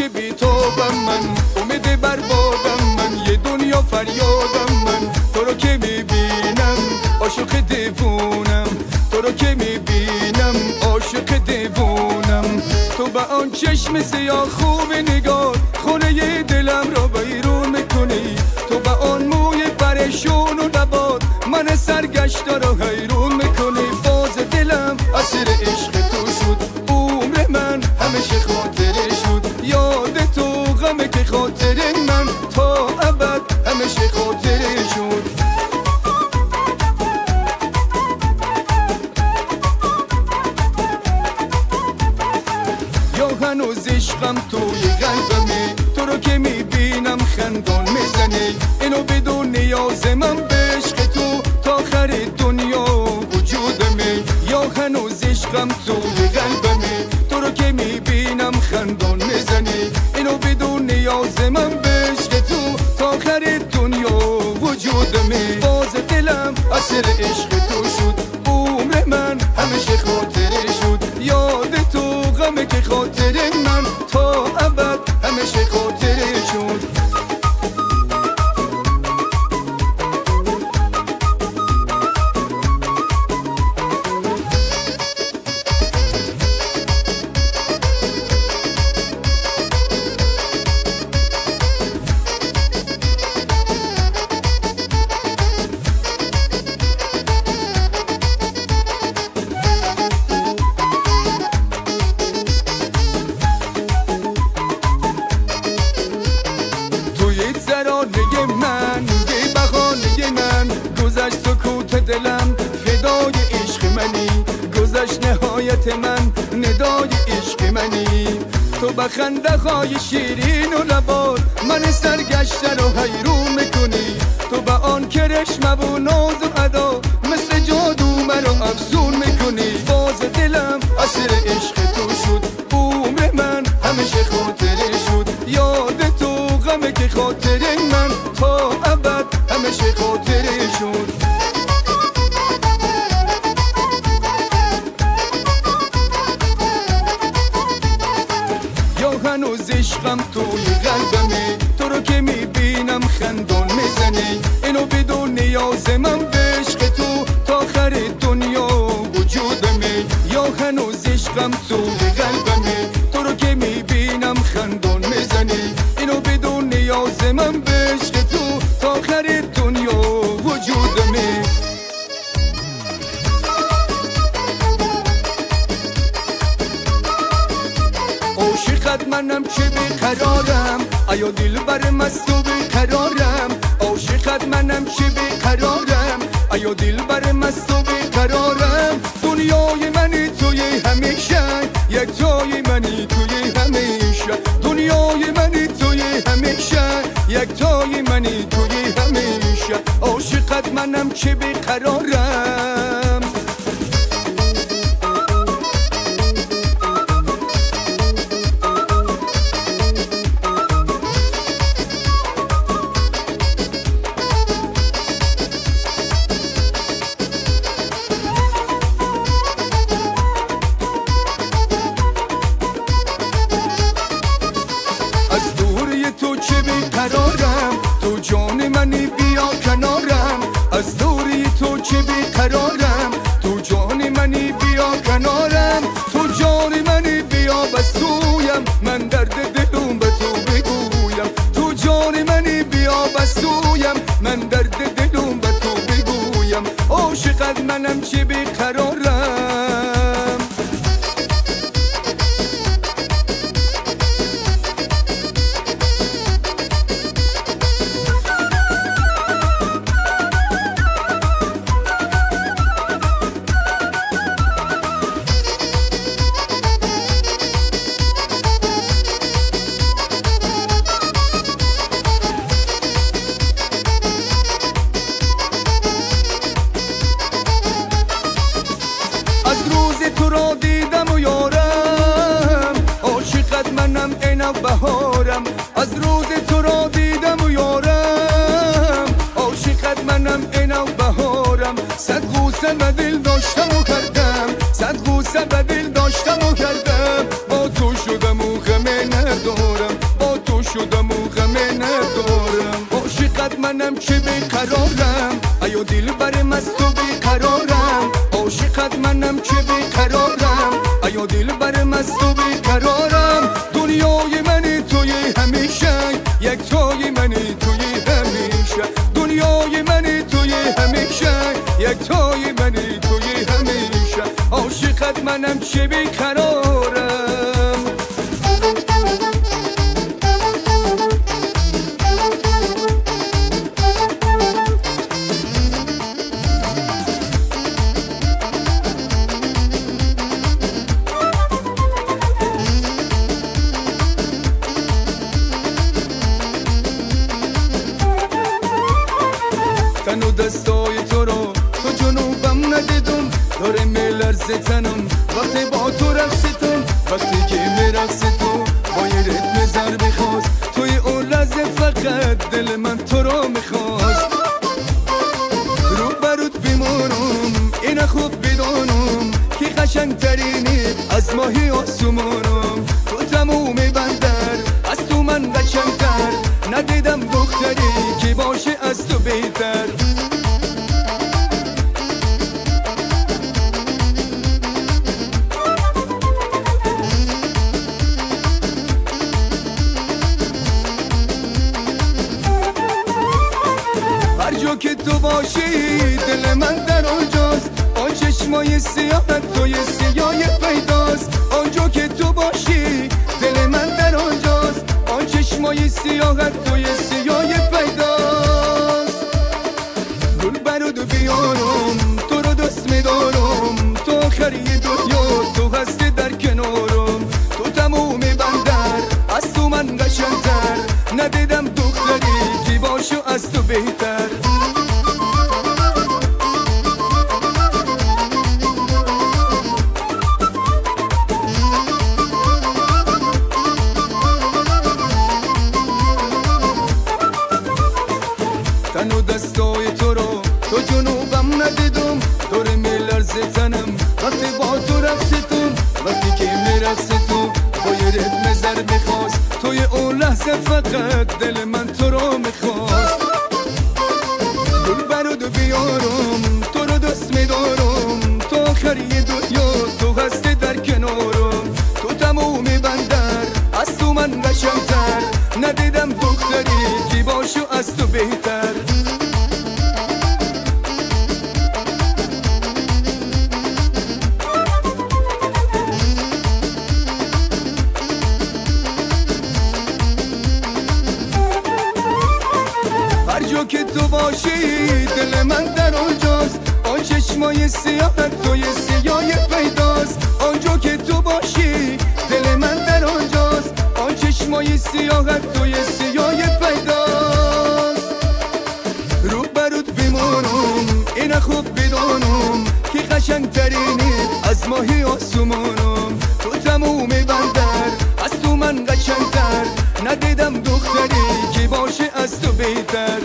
که بی تو بم من، امید بربادم من، یه دنیا فریادم من. تو رو که میبینم عاشق دیوونم، تو رو که میبینم عاشق دیوونم. تو با آن چشم سیاه خوب نگار خونه دلم را بیرون میکنی، تو با آن موی پریشون و لبات من سرگشته را حیرون میکنی. باز دلم اسیر عشق تو شد، عمر من همیشه خاطره شد. یاد تو غمه که خاطر من تا ابد همیشه خاطره شد. یا هنوز عشقم توی قلبمه، تو رو که میبینم خندان میزنه. اینو بدون نیاز من به عشق تو تا آخر دنیا وجودمه. یا هنوز عشقم توی قلبمه، تو رو که میبینم خندان میزنه. اینو بدون نیاز من به عشق تو تا آخر دنیا وجودمه. باز دلم اسیر عشق تو شد، عمر من همیشه خاطره شد. یاد تو غمه که خاطر من تا ابد همیشه خاطره شد. من یه بهانه من گذشت سکوت دلم، فدای عشق منی گذشت نهایت من، ندای عشق منی. تو بخنده های شیرین و لبات من سرگشته رو حیرون میکنی. تو با آن کرشمه و ناز و ادا مثل جادو منو افزون میکنی. باز دلم اسیر عشق تو شد، عمر من همیشه خاطره شد. یاد تو غمه که خاطر من تا ابد همیشه خاطره شد. یا هنوز عشقم توی قلبمه، تو رو که میبینم خندان میزنی. اینو بدون نیاز من به عشق تو تا آخر دنیا وجودمه. یا هنوز عشقم توی قلبمه، تو رو که میبینم خندان میزنی. اینو بدون نیاز من به عشق تو تا آخر دنیا وجودمه. عاشقت منم چه بیقرارم، ایا دل بر مست و بیقرارم. عاشقت منم چه بیقرارم، ایا دل بر مست و بیقرارم. دنیای منی توی همیشه، یک تای منی توی همیشه. دنیای منی توی همیشه، یک تای منی توی همیشه. عاشقت منم چه بیقرارم. تو چه بیقرارم، تو جان منی بیا کنارم. از دوری تو چه بیقرارم، تو جان منی بیا کنارم. تو جان منی بیا بسویم، من درد دلم به تو بگویم. تو جان منی بیا بسویم، من درد دلم به تو بگویم. عاشقت منم چه بیقرارم. تو را دیدم و یارم، عاشقت منم اینم بهارم. از روز تو را دیدم و یارم، عاشقت منم اینم بهارم. صد غوصه به دل داشتم و کردم، صد غوصه به دل داشتم و کردم. با تو شدم و غمه ندارم. منم که بیقرارم ایو دل برم از تو بیقرارم عاشقت منم که بیقرارم ایو دل برم از تو بیقرارم دنیای من توی همیشه یک تای من توی همیشه دنیای من توی همیشه یک تای من توی همیشه عاشقت منم که بیقرارم تن و دستای تو رو تو جنوبم ندیدم داره میلرزه تنم وقتی با تو رقصیدم وقتی که میرقصی تو با یه ریتم ضربه خواست توی اون لحظه فقط دل من تو رو میخواست رو برات بیمارم این خوب بدانم که قشنگ ترینی از ماهی آسمانم تو تموم بندر از تو من قشنگتر ندیدم دختری که باشه از تو بهتر هر جا که تو باشی دل من در آنجاست آن چشمای سیاهت توی سیاه پیداست آنجا که تو باشی دل من در آنجاست آن چشمای سیاهت توی سیاه پیداست گل برات بیارم تو رو دوست میدارم تو آخری دنیا تو هستی در کنارم تو تموم بندر از تو من قشنگتر ندیدم دختری که باشو از تو بهتر تن و دستای تو رو تو جنوبم ندیدم داره میلرزه تنم وقتی با تو رقصیدم وقتی که میرقصی تو با یه ریتم ضربه خواست توی اون لحظه فقط دل من تو رو میخواست گل برات بیارم تو رو دوست میدارم تو آخری دنیا تو هستی در کنارم تو تموم بندر از تو من قشنگتر ندیدم دختری که باشو از تو بهتر هر جا که تو باشی دل من در آنجاست آن چشمای سیاهت توی سیاه پیداست آنجا که تو باشی دل من در آنجاست آن چشمای سیاهت توی سیاه پیداست رو برات بیمارم این خوب بدانم که قشنگ ترینی از ماهی آسمانم تو تموم بندر از تو من قشنگتر ندیدم دختری که باشه از تو بهتر